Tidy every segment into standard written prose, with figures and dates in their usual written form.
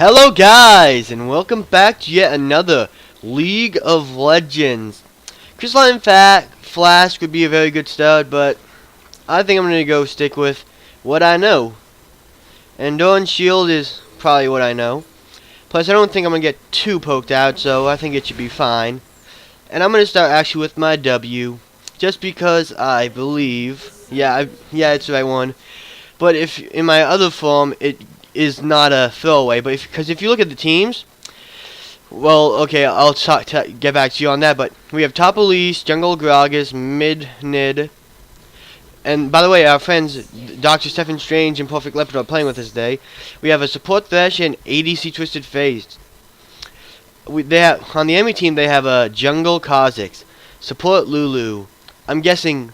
Hello guys, and welcome back to yet another League of Legends. Crystalline Flask would be a very good start, but I think I'm going to go stick with what I know. And Dawn Shield is probably what I know. Plus, I don't think I'm going to get too poked out, so I think it should be fine. And I'm going to start actually with my W, just because I believe, yeah, it's the right one. But if in my other form, it is not a throwaway. But because if you look at the teams, well, okay, I'll get back to you on that. But we have top Elise, jungle Gragas, mid Nid, and by the way, our friends Dr. Stephen Strange and Perfect Leopard are playing with us today. We have a support Thresh and ADC Twisted Phase. They have, on the enemy team, they have a jungle Kha'Zix, support Lulu. I'm guessing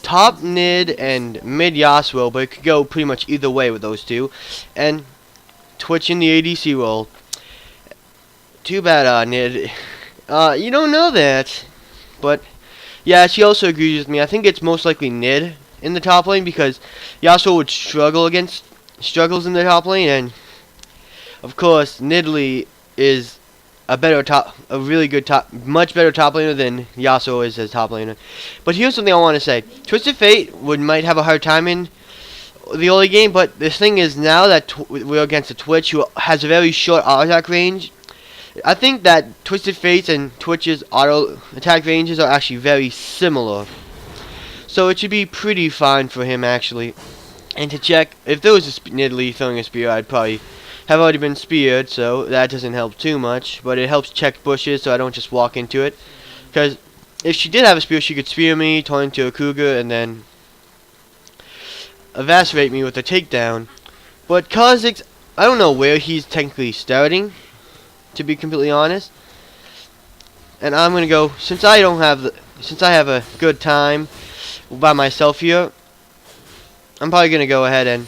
top Nid and mid Yasuo, but it could go pretty much either way with those two. And Twitch in the ADC role. Too bad, Nid. You don't know that. But, yeah, she also agrees with me. I think it's most likely Nid in the top lane because Yasuo would struggles in the top lane. And, of course, Nidalee is a really good much better top laner than Yasuo is as top laner. But here's something I want to say. Twisted Fate might have a hard time in the early game, but this thing is now that we're against a Twitch who has a very short auto attack range, I think that Twisted Fates and Twitch's auto attack ranges are actually very similar. So it should be pretty fine for him actually. And to check, if there was a Nidalee throwing a spear, I'd probably have already been speared, so that doesn't help too much, but it helps check bushes so I don't just walk into it. Because if she did have a spear, she could spear me, turn into a cougar, and then eviscerate me with a takedown. But Kha'Zix, I don't know where he's technically starting, to be completely honest. And I'm gonna go, since I have a good time by myself here, I'm probably gonna go ahead and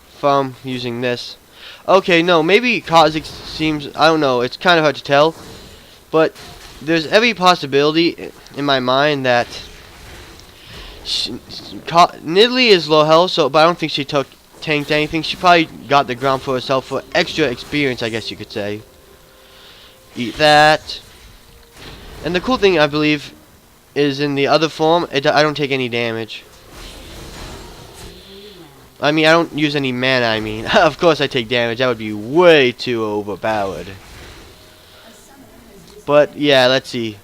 farm using this. Okay, no, maybe Kha'Zix seems, I don't know, it's kind of hard to tell, but there's every possibility in my mind that Nidalee is low health, but I don't think she tanked anything. She probably got the ground for herself for extra experience, I guess you could say. Eat that. And the cool thing, I believe, is in the other form, I don't take any damage. I mean, I don't use any mana, I mean. Of course I take damage. That would be way too overpowered. But, yeah, let's see.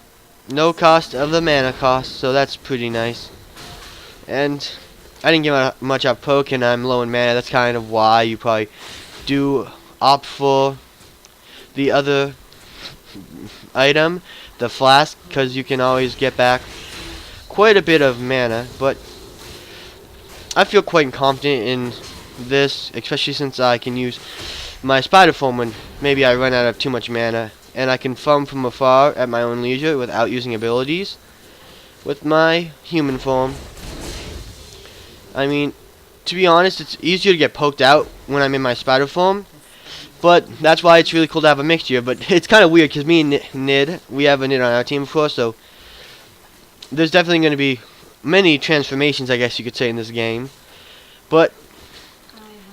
No cost of the mana cost, so that's pretty nice. And I didn't get much off poke, and I'm low in mana. That's kind of why you probably do opt for the other item, the flask, because you can always get back quite a bit of mana. But I feel quite confident in this, especially since I can use my spider form when maybe I run out of too much mana, and I can farm from afar at my own leisure without using abilities with my human form. I mean, to be honest, it's easier to get poked out when I'm in my spider form, but that's why it's really cool to have a mixture. But it's kind of weird because me and Nid, we have a Nid on our team, of course, so there's definitely going to be many transformations, I guess you could say, in this game. But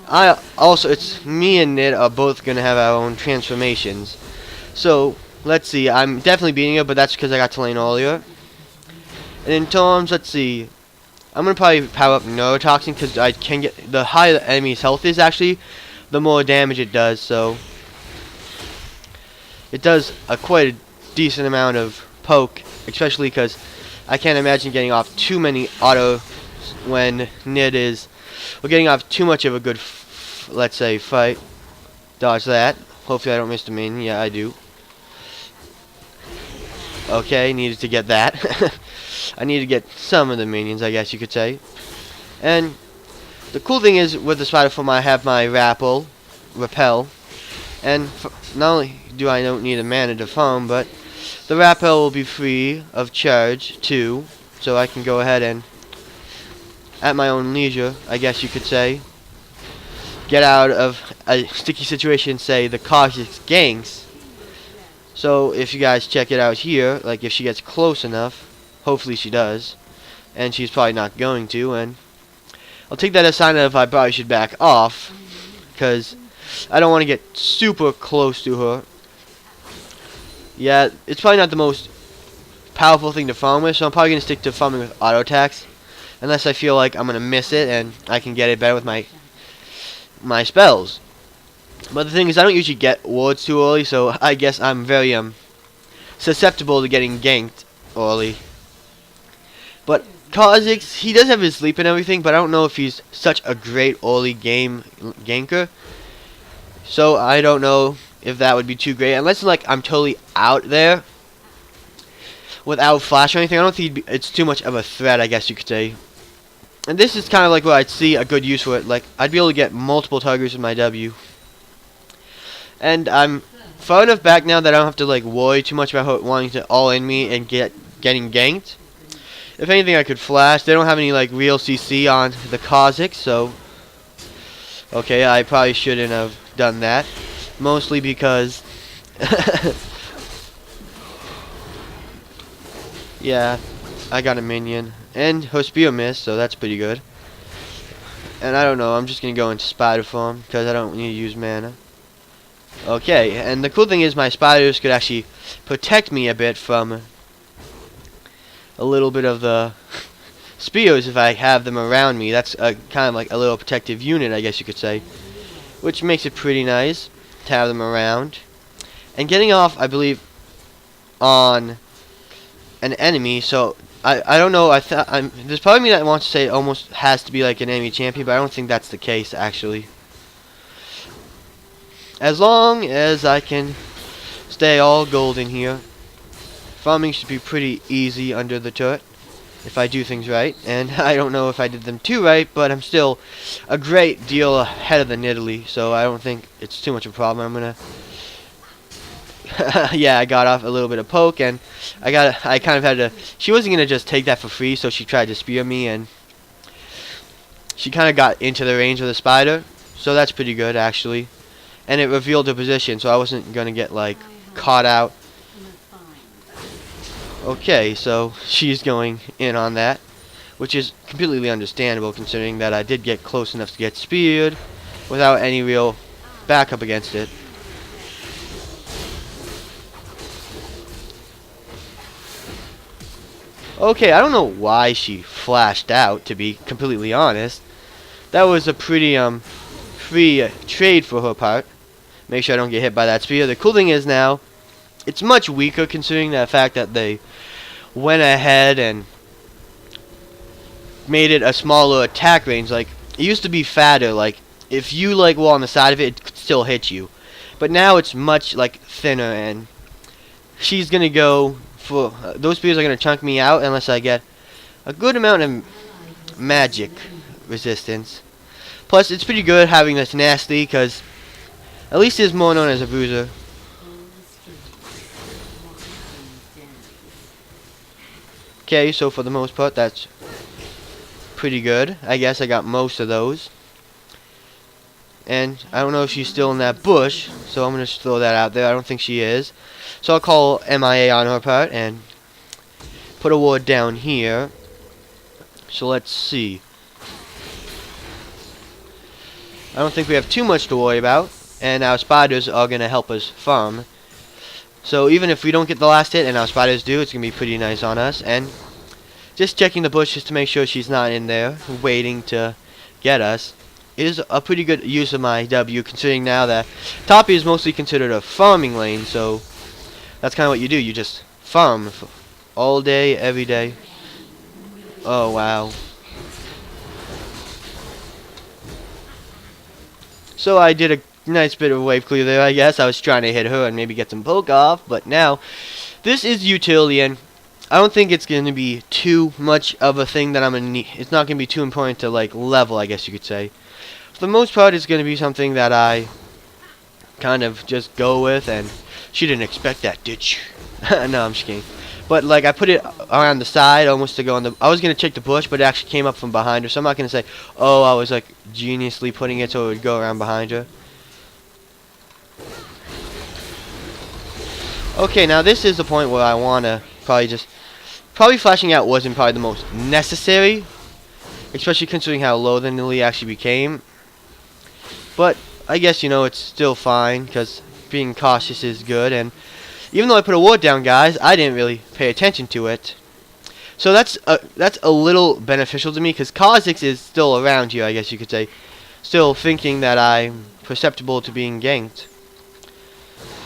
it's me and Nid are both gonna have our own transformations. So let's see. I'm definitely beating her, but that's because I got to lane earlier. And in terms, let's see. I'm gonna probably power up Neurotoxin because I can get the higher the enemy's health is actually, the more damage it does. So it does quite a decent amount of poke, especially because I can't imagine getting off too many autos when Nid is, or getting off too much of a good, let's say, fight. Dodge that. Hopefully I don't miss the minion. Yeah, I do. Okay, needed to get that. I need to get some of the minions, I guess you could say. And the cool thing is, with the spider form, I have my repel. And not only do I don't need a mana to farm, but the rappel will be free of charge too, so I can go ahead and, at my own leisure, I guess you could say, get out of a sticky situation, say the Kha'Zix ganks. So if you guys check it out here, like if she gets close enough, hopefully she does, and she's probably not going to, and I'll take that as a sign of I probably should back off, because I don't want to get super close to her. Yeah, it's probably not the most powerful thing to farm with, so I'm probably going to stick to farming with auto attacks. Unless I feel like I'm going to miss it and I can get it better with my spells. But the thing is, I don't usually get wards too early, so I guess I'm very susceptible to getting ganked early. But Kha'Zix, he does have his sleep and everything, but I don't know if he's such a great early game ganker. So I don't know if that would be too great, unless like I'm totally out there without flash or anything. I don't think it's too much of a threat, I guess you could say. And this is kind of like where I'd see a good use for it. Like, I'd be able to get multiple targets with my W. And I'm far enough back now that I don't have to like worry too much about wanting to all in me and getting ganked. If anything, I could flash. They don't have any like real CC on the Kha'Zix, so okay, I probably shouldn't have done that. Mostly because yeah, I got a minion. And her spear missed, so that's pretty good. And I don't know, I'm just going to go into spider form, because I don't need to use mana. Okay, and the cool thing is my spiders could actually protect me a bit from a little bit of the spears if I have them around me. That's kind of like a little protective unit, I guess you could say. Which makes it pretty nice to have them around. And getting off, I believe, on an enemy, so I don't know. There's probably me that wants to say it almost has to be like an enemy champion, but I don't think that's the case actually. As long as I can stay all golden here, farming should be pretty easy under the turret if I do things right. And I don't know if I did them too right, but I'm still a great deal ahead of the Nidalee, so I don't think it's too much of a problem. I'm gonna yeah, I got off a little bit of poke, and I kind of had to. She wasn't gonna just take that for free, so she tried to spear me, and she kind of got into the range of the spider, so that's pretty good actually. And it revealed her position, so I wasn't gonna get like caught out. Okay, so she's going in on that, which is completely understandable considering that I did get close enough to get speared without any real backup against it. Okay, I don't know why she flashed out, to be completely honest. That was a pretty free trade for her part. Make sure I don't get hit by that spear. The cool thing is now, it's much weaker considering the fact that they went ahead and made it a smaller attack range. Like, it used to be fatter, like, if you like were on the side of it, it could still hit you. But now it's much like thinner, and she's gonna go for those spears are gonna chunk me out unless I get a good amount of magic resistance. Plus, it's pretty good having this nasty, because Elise is more known as a bruiser. Okay, so for the most part, that's pretty good. I guess I got most of those. And I don't know if she's still in that bush, so I'm going to throw that out there. I don't think she is. So I'll call MIA on her part and put a ward down here. So let's see. I don't think we have too much to worry about, and our spiders are going to help us farm. So even if we don't get the last hit and our spiders do, it's going to be pretty nice on us. And just checking the bushes to make sure she's not in there waiting to get us is a pretty good use of my W, considering now that top is mostly considered a farming lane, so that's kind of what you do. You just farm all day, every day. Oh, wow. So I did a nice bit of wave clear there, I guess. I was trying to hit her and maybe get some poke off, but now this is utility, and I don't think it's going to be too much of a thing that I'm going to need. It's not going to be too important to like level, I guess you could say. For the most part, it's going to be something that I kind of just go with, and she didn't expect that, did she? No, I'm just kidding. But like I put it around the side, almost to go on the. I was going to check the bush, but it actually came up from behind her, so I'm not going to say, oh, I was like geniusly putting it so it would go around behind her. Okay, now this is the point where I want to probably flashing out wasn't probably the most necessary, especially considering how low the Nidalee actually became. But I guess, you know, it's still fine, because being cautious is good, and even though I put a ward down, guys, I didn't really pay attention to it. So that's a little beneficial to me, because Kha'Zix is still around here, I guess you could say. Still thinking that I'm perceptible to being ganked.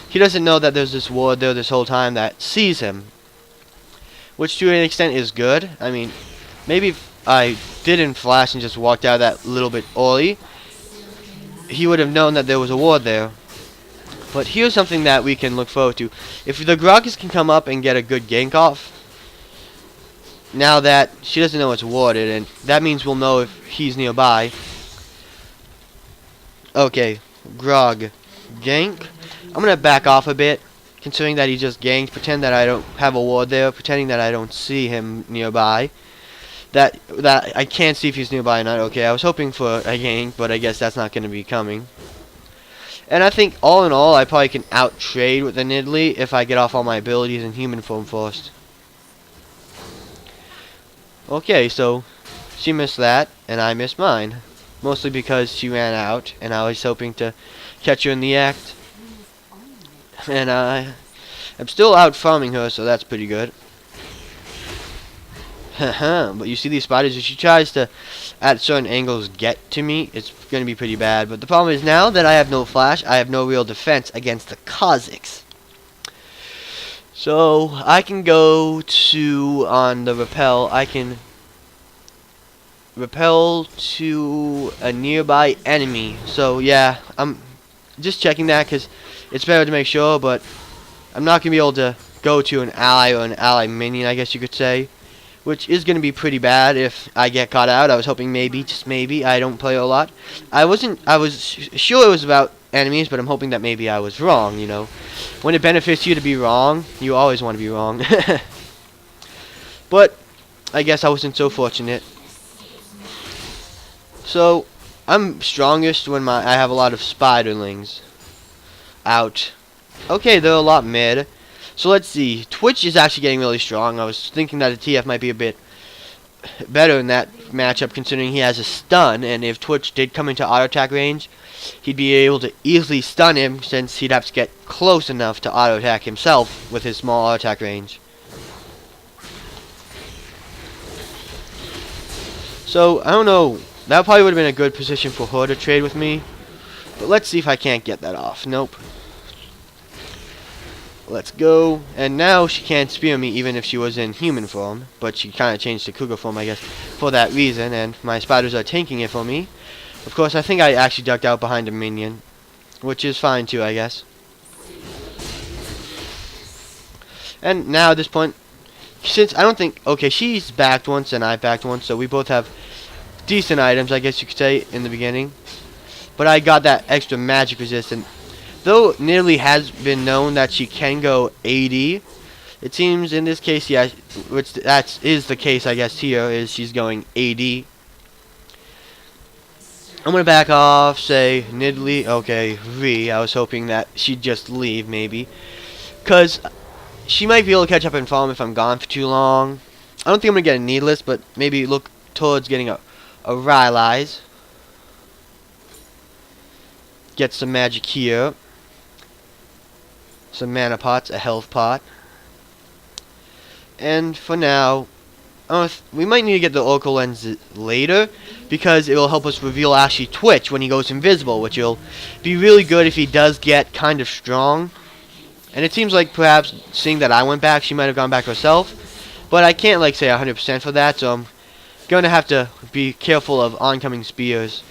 He doesn't know that there's this ward there this whole time that sees him. Which to an extent is good. I mean, maybe if I didn't flash and just walked out that little bit early, he would have known that there was a ward there. But here's something that we can look forward to. If the Gragas can come up and get a good gank off, now that she doesn't know it's warded, and that means we'll know if he's nearby. Okay, Grog gank. I'm gonna back off a bit, considering that he just ganked. Pretend that I don't have a ward there, pretending that I don't see him nearby. That I can't see if he's nearby or not. Okay, I was hoping for a gank, but I guess that's not gonna be coming. And I think all in all, I probably can out trade with the Nidalee if I get off all my abilities in human form first. Okay, so she missed that, and I missed mine. Mostly because she ran out, and I was hoping to catch her in the act. And I'm still out farming her, so that's pretty good. But you see these spiders, if she tries to, at certain angles, get to me, it's going to be pretty bad. But the problem is now that I have no flash, I have no real defense against the Kha'Zix. So, I can go to, on the repel, I can repel to a nearby enemy. So, yeah, I'm just checking that because it's better to make sure, but I'm not going to be able to go to an ally or an ally minion, I guess you could say. Which is going to be pretty bad if I get caught out. I was hoping maybe, just maybe, I don't play a lot. I was sure it was about enemies, but I'm hoping that maybe I was wrong, you know. When it benefits you to be wrong, you always want to be wrong. But, I guess I wasn't so fortunate. So, I'm strongest when I have a lot of spiderlings out. Okay, they're a lot mid. So let's see. Twitch is actually getting really strong. I was thinking that a TF might be a bit better in that matchup considering he has a stun. And if Twitch did come into auto attack range, he'd be able to easily stun him since he'd have to get close enough to auto attack himself with his small auto attack range. So, I don't know. That probably would have been a good position for her to trade with me. But let's see if I can't get that off. Nope. Let's go. And now she can't spear me even if she was in human form. But she kind of changed to cougar form, I guess, for that reason. And my spiders are tanking it for me. Of course, I think I actually ducked out behind a minion. Which is fine too, I guess. And now at this point, since I don't think... Okay, she's backed once and I backed once. So we both have decent items, I guess you could say, in the beginning. But I got that extra magic resistance. Though Nidalee has been known that she can go AD, it seems in this case, yeah, which that is the case, I guess, here, is she's going AD. I'm going to back off, say, Nidalee, okay, I was hoping that she'd just leave, maybe. Because she might be able to catch up and farm if I'm gone for too long. I don't think I'm going to get a Needless, but maybe look towards getting a Rylai's. Get some magic here. Some mana pots, a health pot. And for now, we might need to get the Oracle Lens later, because it will help us reveal actually Twitch when he goes invisible, which will be really good if he does get kind of strong. And it seems like perhaps seeing that I went back, she might have gone back herself. But I can't like say 100% for that, so I'm going to have to be careful of oncoming spears.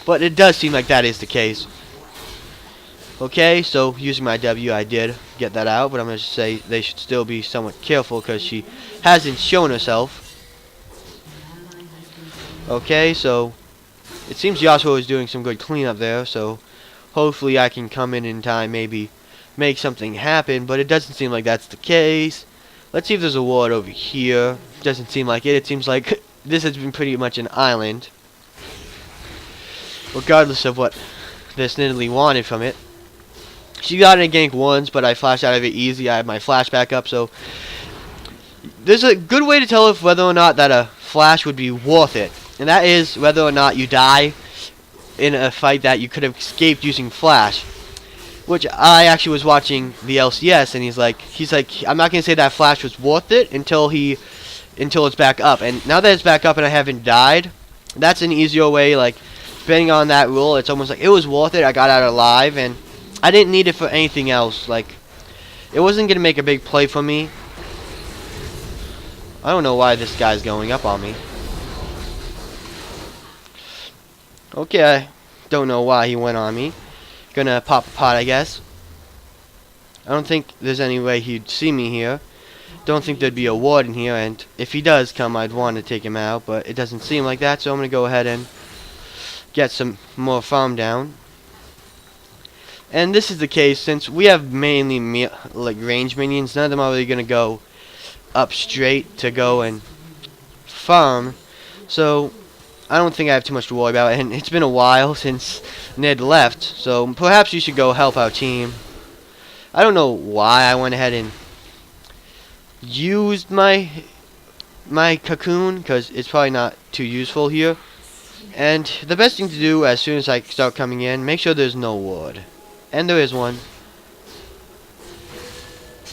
But it does seem like that is the case. Okay, so using my W, I did get that out, but I'm going to say they should still be somewhat careful because she hasn't shown herself. Okay, so it seems Yasuo is doing some good cleanup there, so hopefully I can come in time, maybe make something happen, but it doesn't seem like that's the case. Let's see if there's a ward over here. Doesn't seem like it. It seems like this has been pretty much an island, regardless of what this Nidalee wanted from it. She got in a gank once, but I flashed out of it easy. I have my flash back up, so there's a good way to tell if whether or not that a flash would be worth it, and that is whether or not you die in a fight that you could have escaped using flash. Which I actually was watching the LCS, and he's like, I'm not gonna say that flash was worth it until it's back up. And now that it's back up and I haven't died, that's an easier way. Like, depending on that rule, it's almost like it was worth it. I got out alive, and I didn't need it for anything else. Like, it wasn't gonna make a big play for me. I don't know why this guy's going up on me. Okay, I don't know why he went on me. Gonna pop a pot, I guess. I don't think there's any way he'd see me here. Don't think there'd be a ward in here, and if he does come, I'd want to take him out, but it doesn't seem like that, so I'm gonna go ahead and get some more farm down. And this is the case since we have mainly like range minions. None of them are really gonna go up straight to go and farm, so I don't think I have too much to worry about. And it's been a while since Ned left, so perhaps you should go help our team. I don't know why I went ahead and used my cocoon, because it's probably not too useful here. And the best thing to do as soon as I start coming in, make sure there's no ward. And there is one.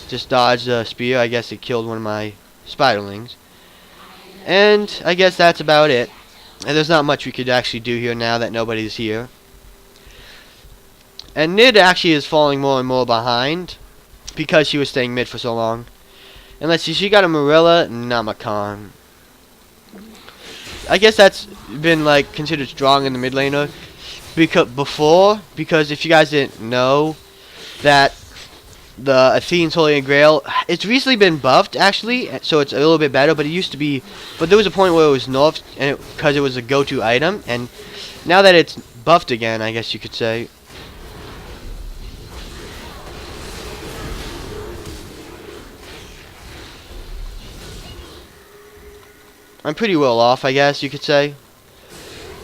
Just dodged the spear. I guess it killed one of my spiderlings. And I guess that's about it. And there's not much we could actually do here now that nobody's here. And Nid actually is falling more and more behind because she was staying mid for so long. And let's see, she got a Marilla Namakan. I guess that's been like considered strong in the mid laner because if you guys didn't know that the Athene's Holy Grail, it's recently been buffed actually, so it's a little bit better. But it used to be, but there was a point where it was nerfed, and because it was a go-to item, and now that it's buffed again, I guess you could say. I'm pretty well off, I guess you could say.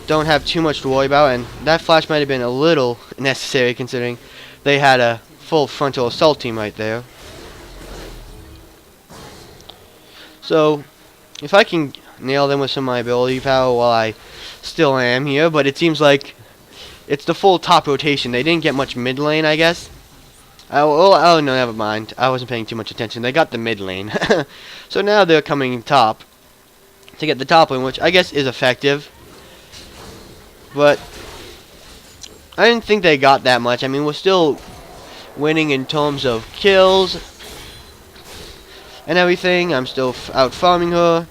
Don't have too much to worry about, and that flash might have been a little necessary considering they had a full frontal assault team right there. So, if I can nail them with some of my ability power while I still am here, but it seems like it's the full top rotation. They didn't get much mid lane, I guess. Oh, no, never mind. I wasn't paying too much attention. They got the mid lane. So now they're coming top to get the top lane, which I guess is effective. But I didn't think they got that much. I mean, we're still winning in terms of kills and everything. I'm still out farming her,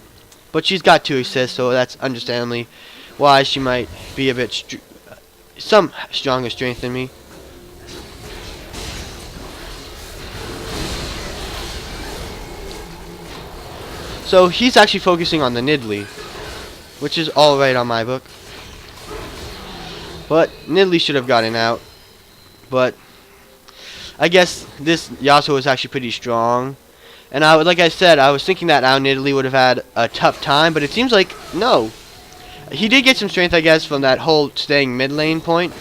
but she's got 2 assists, so that's understandably why she might be a bit some stronger strength than me. So he's actually focusing on the Nidalee, which is alright on my book. But Nidalee should have gotten out. But I guess this Yasuo is actually pretty strong. And like I said, I was thinking that our Nidalee would have had a tough time, but it seems like no. He did get some strength, I guess, from that whole staying mid lane point.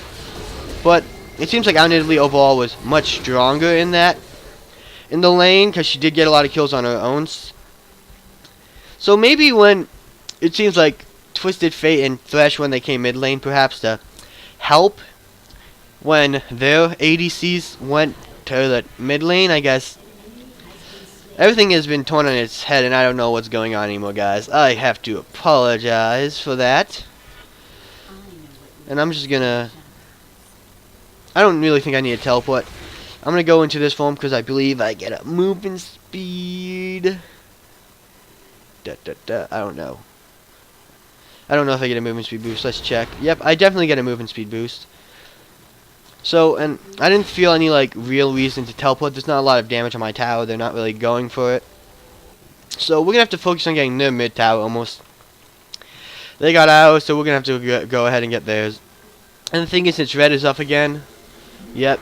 But it seems like our Nidalee overall was much stronger in the lane, because she did get a lot of kills on her own. So maybe when it seems like Twisted Fate and Thresh, when they came mid lane, perhaps to help when their ADCs went to the mid lane, I guess. Everything has been torn on its head, and I don't know what's going on anymore, guys. I have to apologize for that. And I'm just gonna... I don't really think I need a teleport. I'm gonna go into this form because I believe I get a movement speed. I don't know. I don't know if I get a movement speed boost. Let's check. Yep, I definitely get a movement speed boost. So, and I didn't feel any, like, real reason to teleport. There's not a lot of damage on my tower. They're not really going for it. So, we're going to have to focus on getting their mid tower almost. They got ours, so we're going to have to go ahead and get theirs. And the thing is, since red is up again, yep,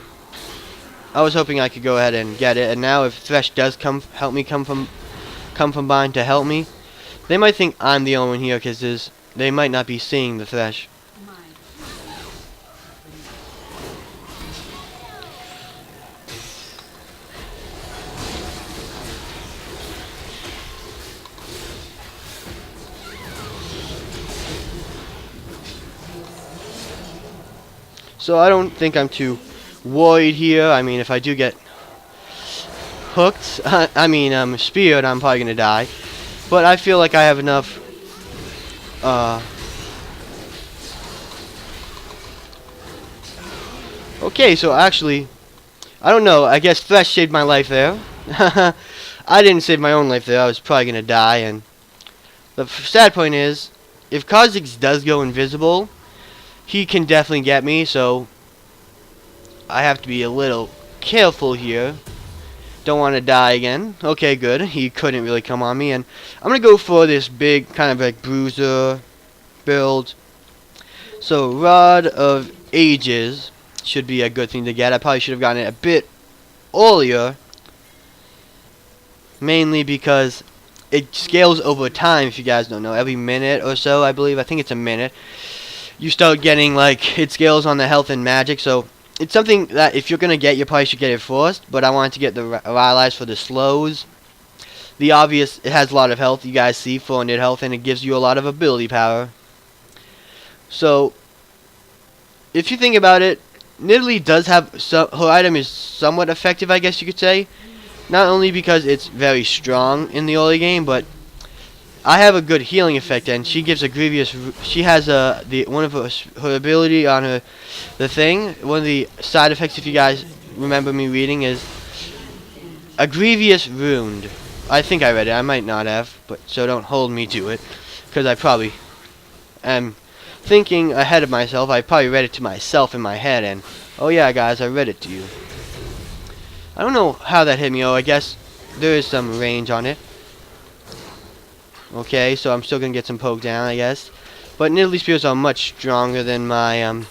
I was hoping I could go ahead and get it. And now if Thresh does come from behind to help me, they might think I'm the only one here because they might not be seeing the Thresh. So I don't think I'm too worried here. I mean, if I do get hooked, speared, I'm probably gonna die. But I feel like I have enough, okay, so actually, I don't know, I guess Thresh saved my life there. I didn't save my own life there, I was probably gonna die, and the sad point is, if Kha'Zix does go invisible, he can definitely get me, so I have to be a little careful here. Don't want to die again. Okay, good. He couldn't really come on me, and I'm going to go for this big kind of like bruiser build. So, Rod of Ages should be a good thing to get. I probably should have gotten it a bit earlier, mainly because it scales over time, if you guys don't know. Every minute or so, I believe. I think it's a minute. You start getting, like, it scales on the health and magic, so it's something that if you're going to get, you probably should get it first, but I wanted to get the allies for the slows. The obvious, it has a lot of health, you guys see, 400 health, and it gives you a lot of ability power. So, if you think about it, Nidalee does have, her item is somewhat effective, I guess you could say. Not only because it's very strong in the early game, but I have a good healing effect, and she gives a grievous. She has one of her ability on the thing. One of the side effects, if you guys remember me reading, is a grievous wound. I think I read it. I might not have, but so don't hold me to it, because I probably am thinking ahead of myself. I probably read it to myself in my head, and oh yeah, guys, I read it to you. I don't know how that hit me. Oh, I guess there is some range on it. Okay, so I'm still going to get some poke down, I guess. But Nidalee spears are much stronger than my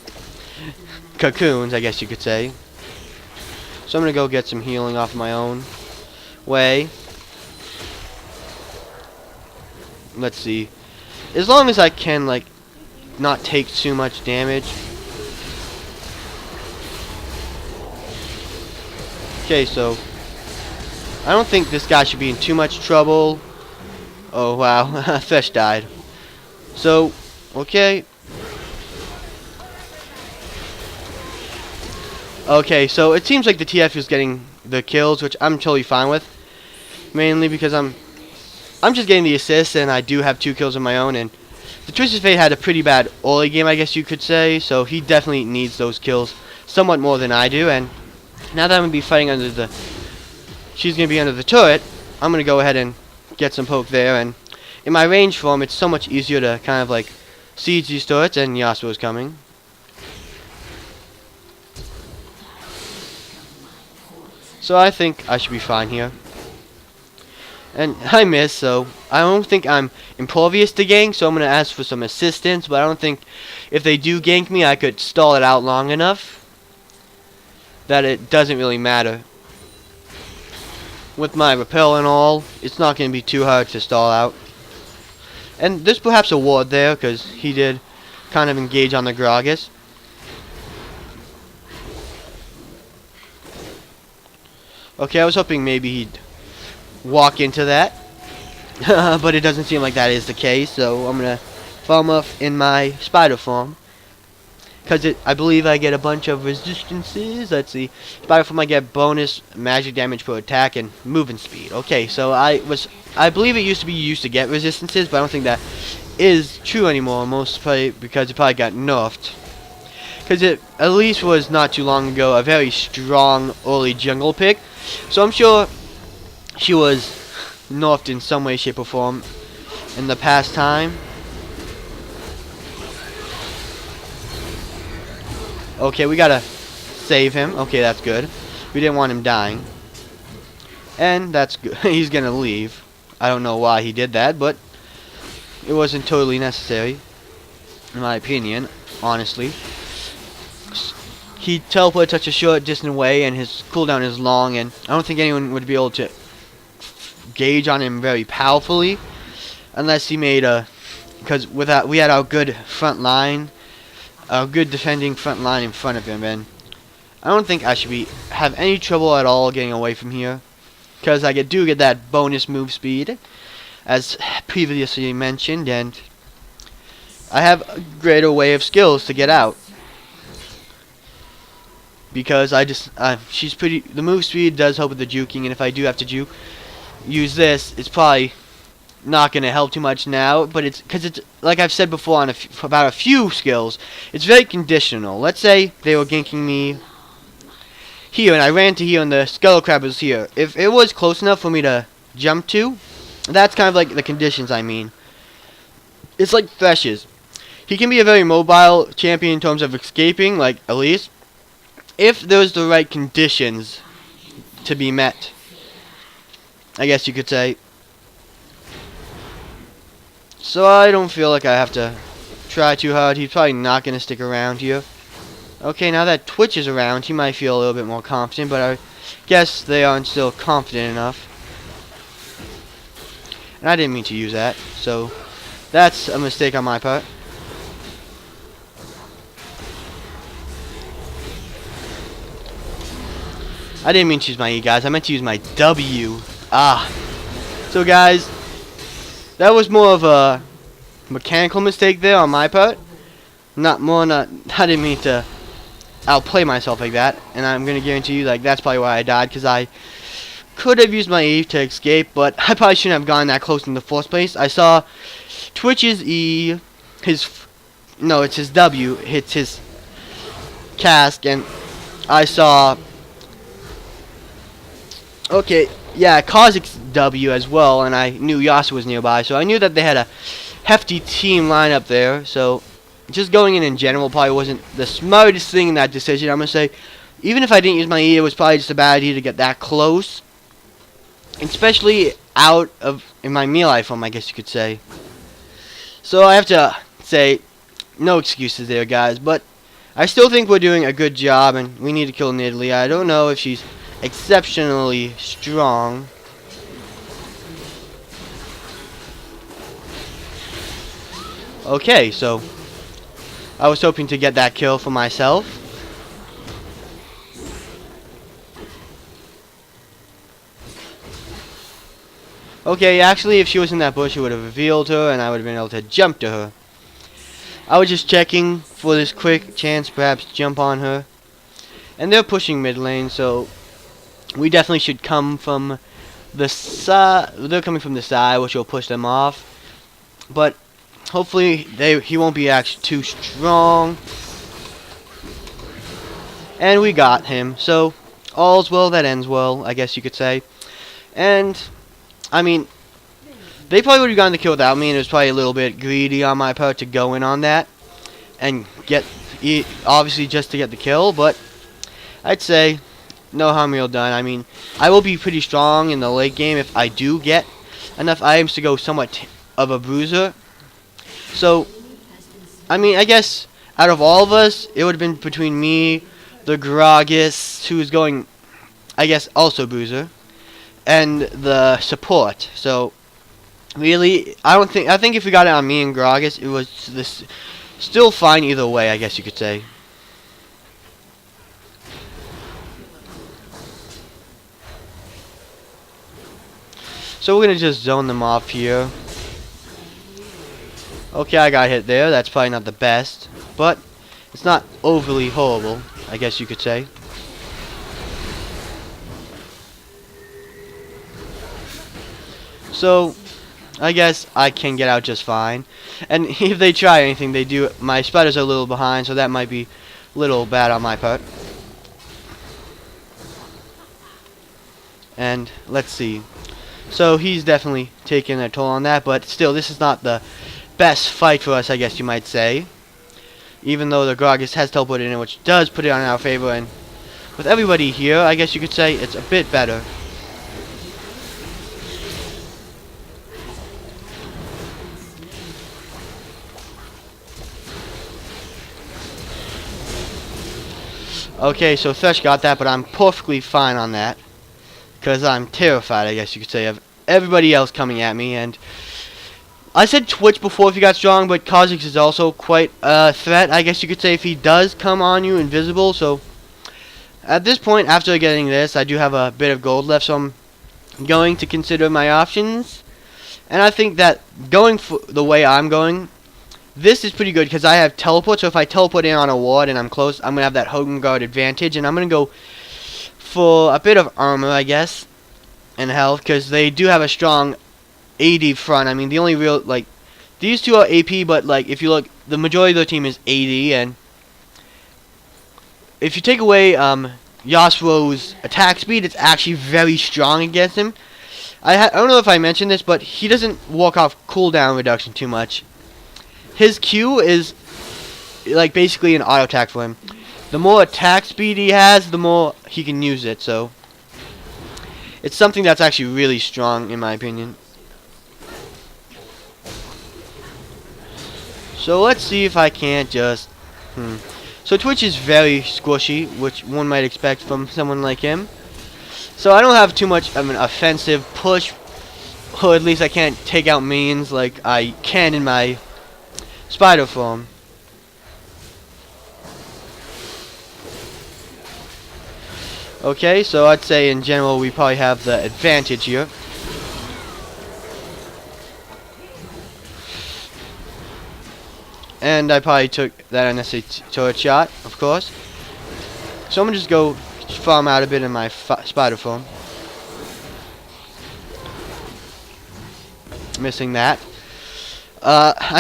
cocoons, I guess you could say. So I'm going to go get some healing off my own way. Let's see. As long as I can, like, not take too much damage. Okay, so I don't think this guy should be in too much trouble. Oh wow, Thresh died. So, okay. Okay, so it seems like the TF is getting the kills, which I'm totally fine with. Mainly because I'm just getting the assists, and I do have 2 kills of my own, and the Twisted Fate had a pretty bad early game, I guess you could say, so he definitely needs those kills somewhat more than I do, and now that I'm going to be fighting under the... She's going to be under the turret, I'm going to go ahead and get some poke there, and in my range form it's so much easier to kind of like siege these turrets, and Yasuo's coming. So I think I should be fine here. And I miss, so I don't think I'm impervious to gank, so I'm going to ask for some assistance, but I don't think if they do gank me I could stall it out long enough that it doesn't really matter. With my repel and all, it's not going to be too hard to stall out. And there's perhaps a ward there, because he did kind of engage on the Gragas. Okay, I was hoping maybe he'd walk into that. But it doesn't seem like that is the case, so I'm going to farm up in my spider form. Because I believe I get a bunch of resistances. Let's see. Spider form I get bonus magic damage per attack and movement speed. Okay, so I believe it used to get resistances, but I don't think that is true anymore. Most probably because it probably got nerfed. Because Elise was not too long ago a very strong early jungle pick. So I'm sure she was nerfed in some way, shape, or form in the past time. Okay, we gotta save him. Okay, that's good. We didn't want him dying. And that's good. He's gonna leave. I don't know why he did that, but it wasn't totally necessary, in my opinion, honestly. He teleported such a short distance away, and his cooldown is long, and I don't think anyone would be able to gauge on him very powerfully, unless he made a... Because we had our good front line, a good defending front line in front of him, and I don't think I should have any trouble at all getting away from here, because I do get that bonus move speed, as previously mentioned, and I have a greater way of skills to get out. because she's pretty. The move speed does help with the juking, and if I do have to use this, it's probably not going to help too much now. But it's because it's like I've said before on about a few skills, it's very conditional. Let's say they were ganking me here, and I ran to here, and the Skull Crab was here. If it was close enough for me to jump to, that's kind of like the conditions I mean. It's like Threshes. He can be a very mobile champion in terms of escaping, like Elise, if there's the right conditions to be met, I guess you could say. So I don't feel like I have to try too hard. He's probably not going to stick around here. Okay, now that Twitch is around, he might feel a little bit more confident, but I guess they aren't still confident enough. And I didn't mean to use that, so that's a mistake on my part. I didn't mean to use my E, guys. I meant to use my W. So, guys, that was more of a mechanical mistake there on my part. I didn't mean to outplay myself like that. And I'm going to guarantee you, like, that's probably why I died. Because I could have used my E to escape. But I probably shouldn't have gone that close in the first place. I saw Twitch's E, it's his W, hits his cask. And I saw... Okay, yeah, Kozik's W as well, and I knew Yasuo was nearby, so I knew that they had a hefty team lineup there, so just going in general probably wasn't the smartest thing in that decision. I'm going to say, even if I didn't use my E, it was probably just a bad idea to get that close, especially in my melee form, I guess you could say. So I have to say, no excuses there, guys, but I still think we're doing a good job, and we need to kill Nidalee. I don't know if she's exceptionally strong. Okay, so I was hoping to get that kill for myself. Okay, actually, if she was in that bush, it would have revealed her, and I would have been able to jump to her. I was just checking for this quick chance, perhaps jump on her. And they're pushing mid lane, so we definitely should come from the side. They're coming from the side, which will push them off. But hopefully he won't be actually too strong. And we got him. So all's well that ends well, I guess you could say. And I mean, they probably would have gotten the kill without me, and it was probably a little bit greedy on my part to go in on that and obviously just to get the kill. But I'd say no harm, real done. I mean, I will be pretty strong in the late game if I do get enough items to go somewhat of a bruiser. So, I mean, I guess out of all of us, it would have been between me, the Gragas, who is going, I guess, also bruiser, and the support. So, really, I think if we got it on me and Gragas, it was still fine either way, I guess you could say. So we're going to just zone them off here. Okay, I got hit there. That's probably not the best, but it's not overly horrible, I guess you could say. So, I guess I can get out just fine. And if they try anything, they do. My spiders are a little behind, so that might be a little bad on my part. And let's see. So he's definitely taking a toll on that, but still, this is not the best fight for us, I guess you might say. Even though the Gragas has teleported in, which does put it on our favor, and with everybody here, I guess you could say it's a bit better. Okay, so Thresh got that, but I'm perfectly fine on that. Because I'm terrified, I guess you could say, of everybody else coming at me. And I said Twitch before if you got strong, but Kha'Zix is also quite a threat, I guess you could say, if he does come on you invisible. So at this point, after getting this, I do have a bit of gold left, so I'm going to consider my options. And I think that going for the way I'm going, this is pretty good because I have teleport. So if I teleport in on a ward and I'm close, I'm gonna have that home guard advantage, and I'm gonna go for a bit of armor, I guess, and health, because they do have a strong AD front. I mean, the only real, like, these two are AP, but like if you look, the majority of their team is AD, and if you take away Yasuo's attack speed, it's actually very strong against him. I don't know if I mentioned this, but he doesn't walk off cooldown reduction too much. His Q is like basically an auto attack for him. The more attack speed he has, the more he can use it. So it's something that's actually really strong in my opinion. So let's see if I can't just So Twitch is very squishy, which one might expect from someone like him. So I don't have too much of an offensive push, or at least I can't take out minions like I can in my spider form. Okay, so I'd say in general we probably have the advantage here. And I probably took that unnecessary turret shot, of course. So I'm going to just go farm out a bit in my spider form. Missing that.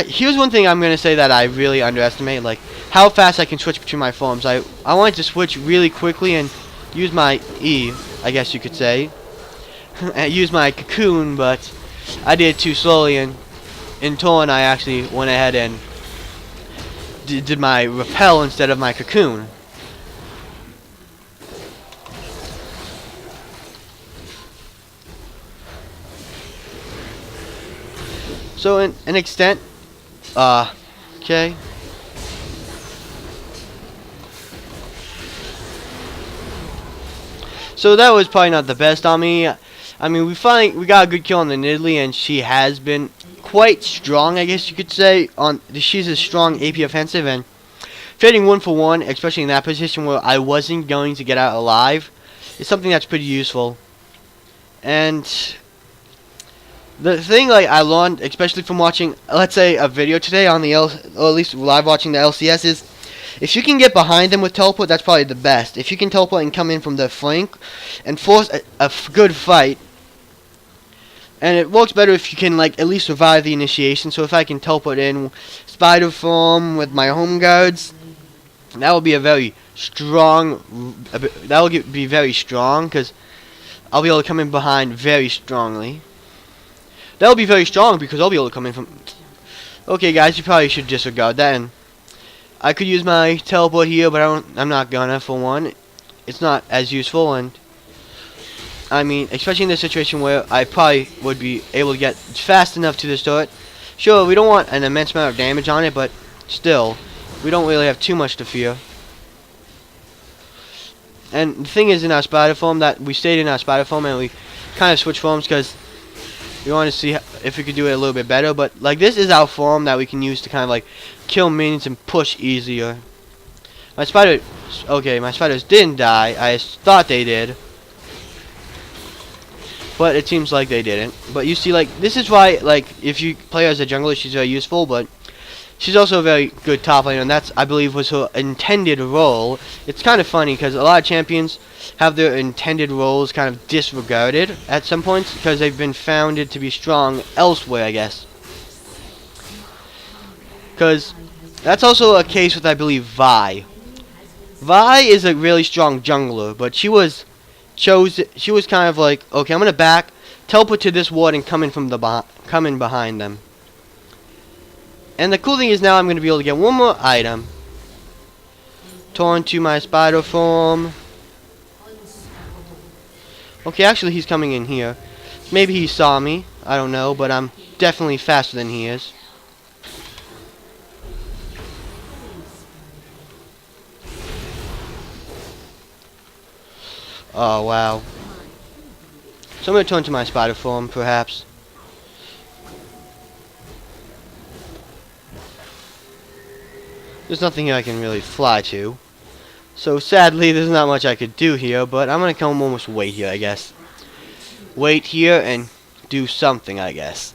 Here's one thing I'm going to say that I really underestimate, like how fast I can switch between my forms. I wanted to switch really quickly and use my E, I guess you could say. And use my cocoon, but I did it too slowly, and in turn I actually went ahead and did my repel instead of my cocoon. So in an extent, okay. So that was probably not the best on me. I mean, we got a good kill on the Nidalee, and she has been quite strong, I guess you could say. She's a strong AP offensive, and trading 1-for-1, especially in that position where I wasn't going to get out alive, is something that's pretty useful. And the thing, like, I learned, especially from watching, let's say, a video today on the or at least live watching the LCS, is if you can get behind them with teleport, that's probably the best. If you can teleport and come in from the flank and force a good fight. And it works better if you can, like, at least survive the initiation. So if I can teleport in spider form with my home guards, that will be a very strong. That will be very strong because I'll be able to come in behind very strongly. That will be very strong because I'll be able to come in from. Okay, guys, you probably should disregard that. And I could use my teleport here, but I'm not gonna. For one, it's not as useful, and I mean, especially in this situation where I probably would be able to get fast enough to this turret. Sure, we don't want an immense amount of damage on it, but still, we don't really have too much to fear. And the thing is, in our spider form, that we stayed in our spider form and we kind of switched forms because we want to see if we could do it a little bit better. But like, this is our form that we can use to kind of like kill minions and push easier. My spiders didn't die. I thought they did, but it seems like they didn't. But you see, like, this is why, like, if you play her as a jungler, she's very useful, but she's also a very good top laner, and that's, I believe, was her intended role. It's kind of funny, because a lot of champions have their intended roles kind of disregarded at some points, because they've been founded to be strong elsewhere, I guess. Because that's also a case with, I believe, Vi. Vi is a really strong jungler, but she was kind of like, okay, I'm gonna teleport to this ward and come in behind them. And the cool thing is now I'm gonna be able to get one more item. Torn to my spider form. Okay, actually he's coming in here. Maybe he saw me, I don't know, but I'm definitely faster than he is. Oh, wow. So I'm going to turn to my spider form, perhaps. There's nothing here I can really fly to. So sadly, there's not much I could do here, but I'm going to come almost wait here, I guess. Wait here and do something, I guess.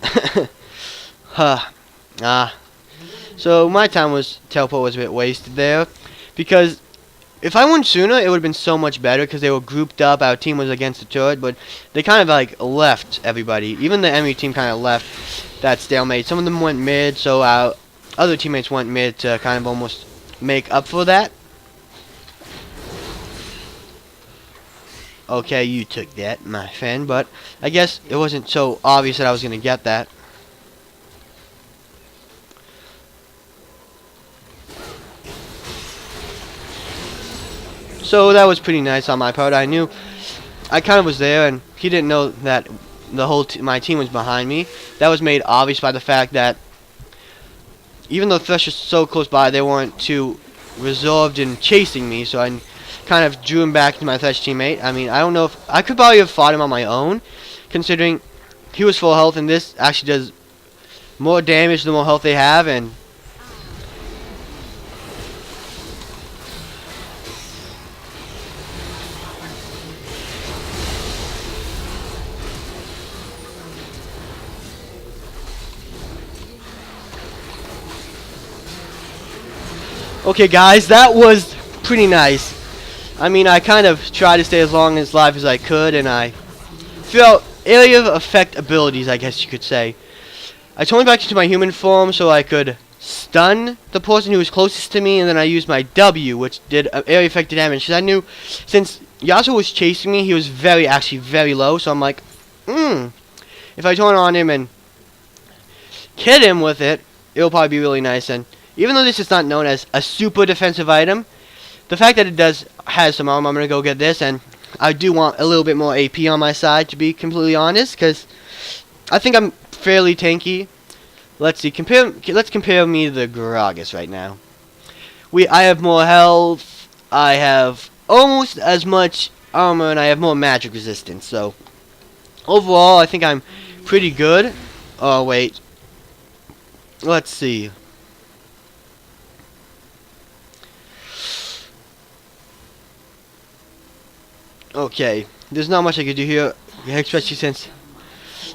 So my teleport was a bit wasted there, because if I went sooner, it would have been so much better, because they were grouped up. Our team was against the turret, but they kind of like left everybody. Even the enemy team kind of left that stalemate. Some of them went mid, so our other teammates went mid to kind of almost make up for that. Okay, you took that, my friend, but I guess it wasn't so obvious that I was going to get that. So that was pretty nice on my part. I knew I kind of was there, and he didn't know that the whole my team was behind me. That was made obvious by the fact that even though Thresh was so close by, they weren't too resolved in chasing me, so I kind of drew him back to my Thresh teammate. I mean, I don't know if I could probably have fought him on my own, considering he was full health, and this actually does more damage the more health they have. And okay, guys, that was pretty nice. I mean, I kind of tried to stay as long as live as I could, and I felt area of effect abilities, I guess you could say. I turned back into my human form so I could stun the person who was closest to me, and then I used my W, which did area effective damage. Because I knew, since Yasuo was chasing me, he was actually very low, so I'm like, if I turn on him and hit him with it, it'll probably be really nice. And even though this is not known as a super defensive item, the fact that it has some armor, I'm going to go get this, and I do want a little bit more AP on my side, to be completely honest, because I think I'm fairly tanky. Let's see, let's compare me to the Gragas right now. I have more health, I have almost as much armor, and I have more magic resistance, so overall I think I'm pretty good. Oh wait, let's see. Okay, there's not much I could do here, especially since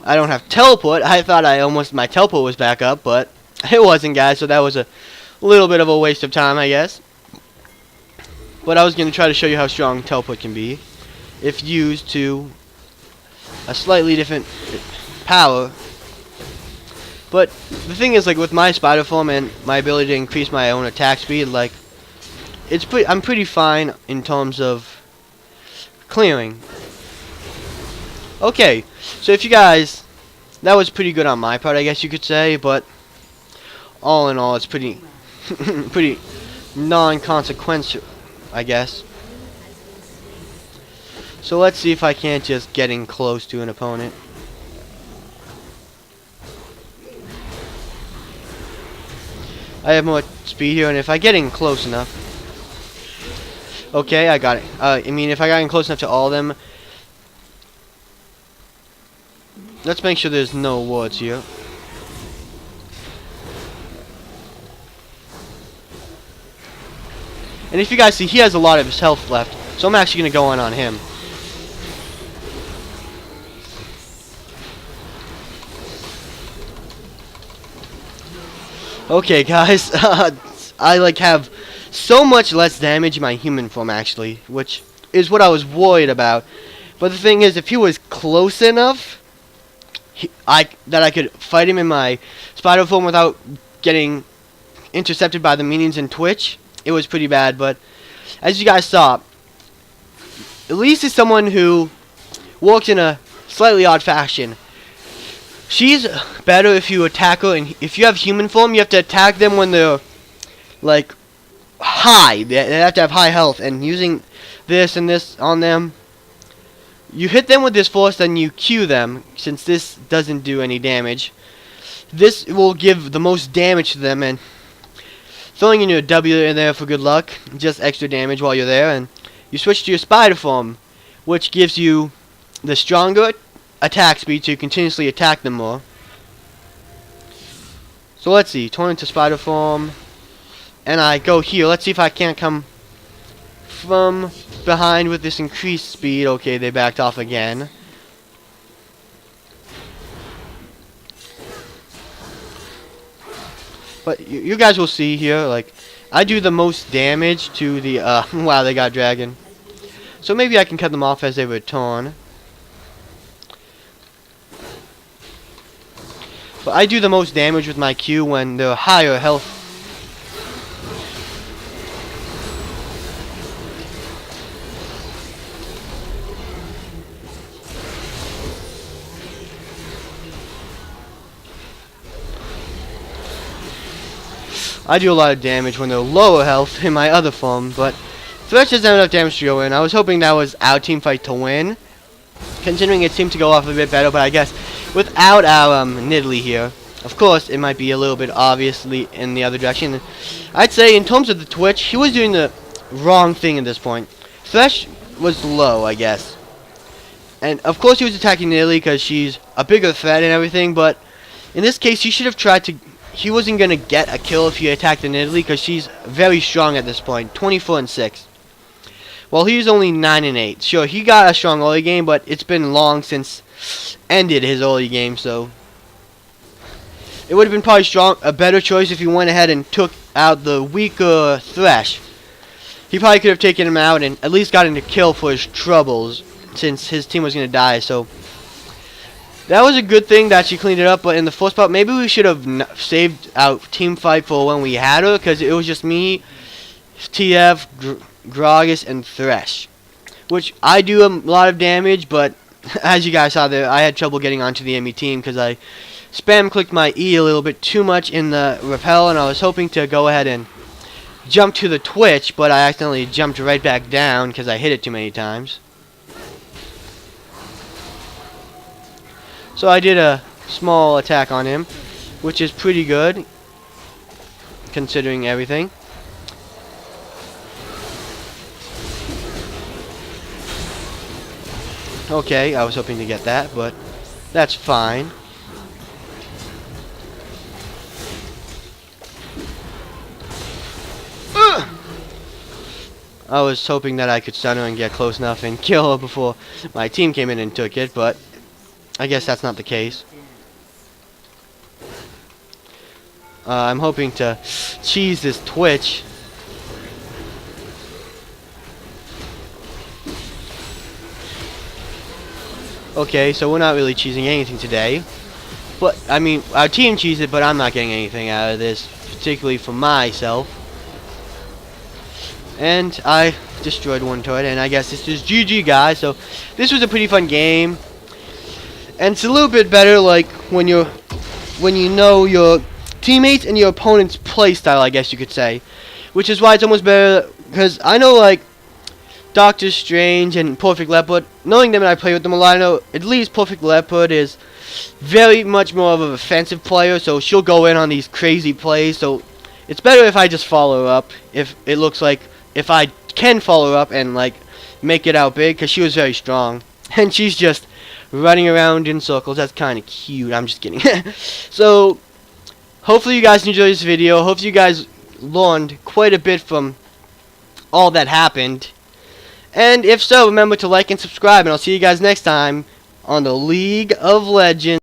I don't have teleport. I thought my teleport was back up, but it wasn't, guys, so that was a little bit of a waste of time, I guess. But I was going to try to show you how strong teleport can be if used to a slightly different power. But the thing is, like, with my spider form and my ability to increase my own attack speed, like, I'm pretty fine in terms of clearing. Okay, so if you guys, that was pretty good on my part, I guess you could say, but all in all, it's pretty pretty non-consequential, I guess. So let's see if I can't just get in close to an opponent. I have more speed here, and if I get in close enough, okay, I got it. I mean, if I got in close enough to all of them, let's make sure there's no wards here. And if you guys see, he has a lot of his health left, so I'm actually going to go in on him. Okay, guys, I like have so much less damage in my human form, actually, which is what I was worried about. But the thing is, if he was close enough, that I could fight him in my spider form without getting intercepted by the minions in Twitch, it was pretty bad. But as you guys saw, Elise is someone who works in a slightly odd fashion. She's better if you attack her, and if you have human form, you have to attack them when they're like high. They have to have high health, and using this and this on them, you hit them with this force, then you Q them. Since this doesn't do any damage, this will give the most damage to them, and throwing in your W in there for good luck, just extra damage while you're there. And you switch to your spider form, which gives you the stronger attack speed, so you continuously attack them more. So let's see, turn into spider form, and I go here. Let's see if I can't come from behind with this increased speed. Okay, they backed off again. But you guys will see here, like, I do the most damage to the, wow, they got dragon. So maybe I can cut them off as they return. But I do the most damage with my Q when they're higher health. I do a lot of damage when they're lower health in my other form, but Thresh doesn't have enough damage to go in. I was hoping that was our team fight to win, considering it seemed to go off a bit better, but I guess without our Nidalee here, of course, it might be a little bit obviously in the other direction. I'd say in terms of the Twitch, he was doing the wrong thing at this point. Thresh was low, I guess. And of course he was attacking Nidalee because she's a bigger threat and everything, but in this case he should have tried to... He wasn't going to get a kill if he attacked the Nidalee because she's very strong at this point, 24-6. Well, he's only 9-8. Sure, he got a strong early game, but it's been long since ended his early game, so it would have been probably a better choice if he went ahead and took out the weaker Thresh. He probably could have taken him out and at least gotten a kill for his troubles, since his team was going to die, so that was a good thing that she cleaned it up. But in the first part, maybe we should have saved our team fight for when we had her, because it was just me, TF, Gragas, and Thresh, which I do a lot of damage, but as you guys saw there, I had trouble getting onto the enemy team because I spam clicked my E a little bit too much in the repel, and I was hoping to go ahead and jump to the Twitch, but I accidentally jumped right back down because I hit it too many times. So I did a small attack on him, which is pretty good, considering everything. Okay, I was hoping to get that, but that's fine. I was hoping that I could stun her and get close enough and kill her before my team came in and took it, but I guess that's not the case. I'm hoping to cheese this Twitch. Okay, so we're not really cheesing anything today. But, I mean, our team cheesed it, but I'm not getting anything out of this, particularly for myself. And I destroyed one turret, and I guess this is GG, guys. So, this was a pretty fun game. And it's a little bit better, like, when you know your teammates and your opponent's playstyle, I guess you could say. Which is why it's almost better, because I know, like, Doctor Strange and Perfect Leopard, knowing them and I play with them a lot, I know at least Perfect Leopard is very much more of an offensive player, so she'll go in on these crazy plays, so it's better if I just follow her up, if it looks like, if I can follow her up and, like, make it out big, because she was very strong, and she's just running around in circles. That's kind of cute. I'm just kidding. So, hopefully you guys enjoyed this video. Hopefully you guys learned quite a bit from all that happened. And if so, remember to like and subscribe, and I'll see you guys next time on the League of Legends.